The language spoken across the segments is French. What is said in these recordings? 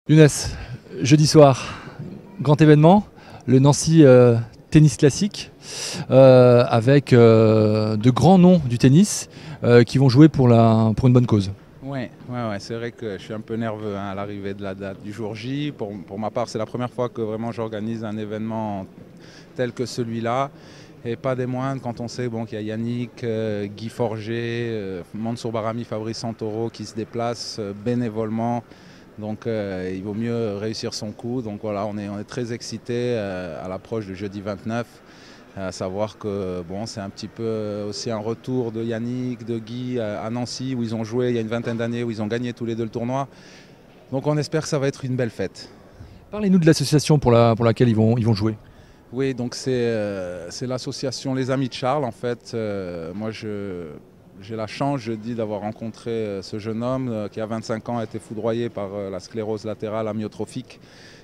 Younes, jeudi soir, grand événement, le Nancy Tennis Classic, avec de grands noms du tennis qui vont jouer pour une bonne cause. Ouais, c'est vrai que je suis un peu nerveux à l'arrivée de la date du jour J. Pour ma part, c'est la première fois que vraiment j'organise un événement tel que celui-là. Et pas des moindres quand on sait qu'il y a Yannick, Guy Forget, Mansour Barami, Fabrice Santoro qui se déplacent bénévolement. Donc il vaut mieux réussir son coup. Donc voilà, on est très excités à l'approche du jeudi 29. À savoir que c'est un petit peu aussi un retour de Yannick, de Guy à Nancy où ils ont joué il y a une vingtaine d'années, où ils ont gagné tous les deux le tournoi. Donc on espère que ça va être une belle fête. Parlez-nous de l'association pour laquelle ils vont jouer. Oui, donc c'est l'association Les Amis de Charles en fait. Moi j'ai la chance, je dis, d'avoir rencontré ce jeune homme qui à 25 ans a été foudroyé par la sclérose latérale amyotrophique,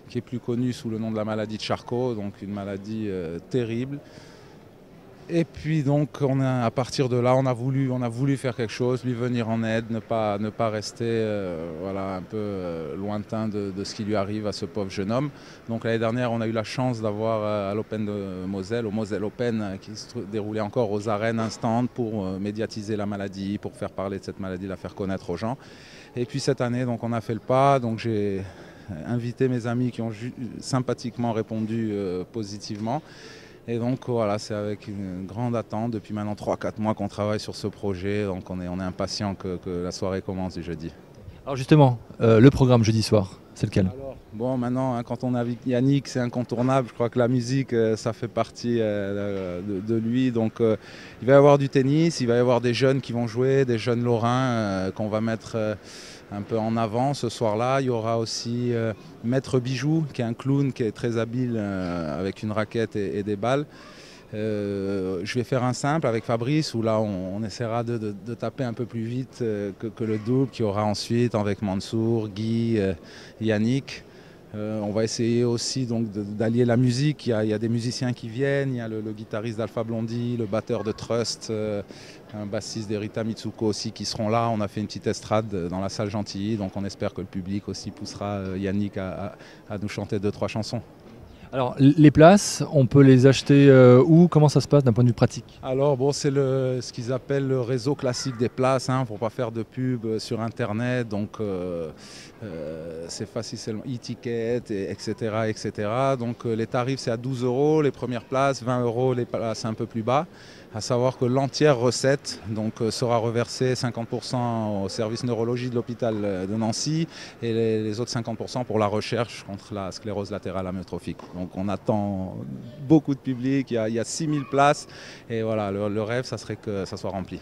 qui est plus connue sous le nom de la maladie de Charcot, donc une maladie terrible. Et puis donc à partir de là, on a voulu faire quelque chose, lui venir en aide, ne pas rester un peu lointain de ce qui lui arrive à ce pauvre jeune homme. Donc l'année dernière, on a eu la chance d'avoir à l'Open de Moselle, au Moselle Open, qui se déroulait encore aux arènes, un stand pour médiatiser la maladie, pour faire parler de cette maladie, la faire connaître aux gens. Et puis cette année, donc on a fait le pas, donc j'ai invité mes amis qui ont sympathiquement répondu positivement. Et donc voilà, c'est avec une grande attente depuis maintenant 3-4 mois qu'on travaille sur ce projet. Donc on est impatient que la soirée commence du jeudi. Alors justement, le programme jeudi soir, c'est lequel? Alors, maintenant, quand on a Yannick, c'est incontournable. Je crois que la musique, ça fait partie de lui. Donc il va y avoir du tennis, il va y avoir des jeunes qui vont jouer, des jeunes Lorrains qu'on va mettre un peu en avant ce soir-là. Il y aura aussi Maître Bijou, qui est un clown qui est très habile avec une raquette et des balles. Je vais faire un simple avec Fabrice où là on essaiera de taper un peu plus vite que le double qu'il y aura ensuite avec Mansour, Guy, Yannick. On va essayer aussi donc d'allier la musique. Il y a des musiciens qui viennent, il y a le guitariste d'Alpha Blondie, le batteur de Trust, un bassiste d'Erita Mitsuko aussi qui seront là. On a fait une petite estrade dans la salle Gentilly, donc on espère que le public aussi poussera Yannick à nous chanter 2-3 chansons. Alors les places, on peut les acheter où? Comment ça se passe d'un point de vue pratique? Alors c'est ce qu'ils appellent le réseau classique des places, pour ne pas faire de pub sur internet. Donc c'est facile, c'est e-ticket, etc., etc. Donc les tarifs c'est à 12 €, les premières places, 20 €, les places un peu plus bas. À savoir que l'entière recette sera reversée 50% au service neurologie de l'hôpital de Nancy et les autres 50% pour la recherche contre la sclérose latérale amyotrophique. Donc on attend beaucoup de public, il y a 6000 places et voilà, le rêve ça serait que ça soit rempli.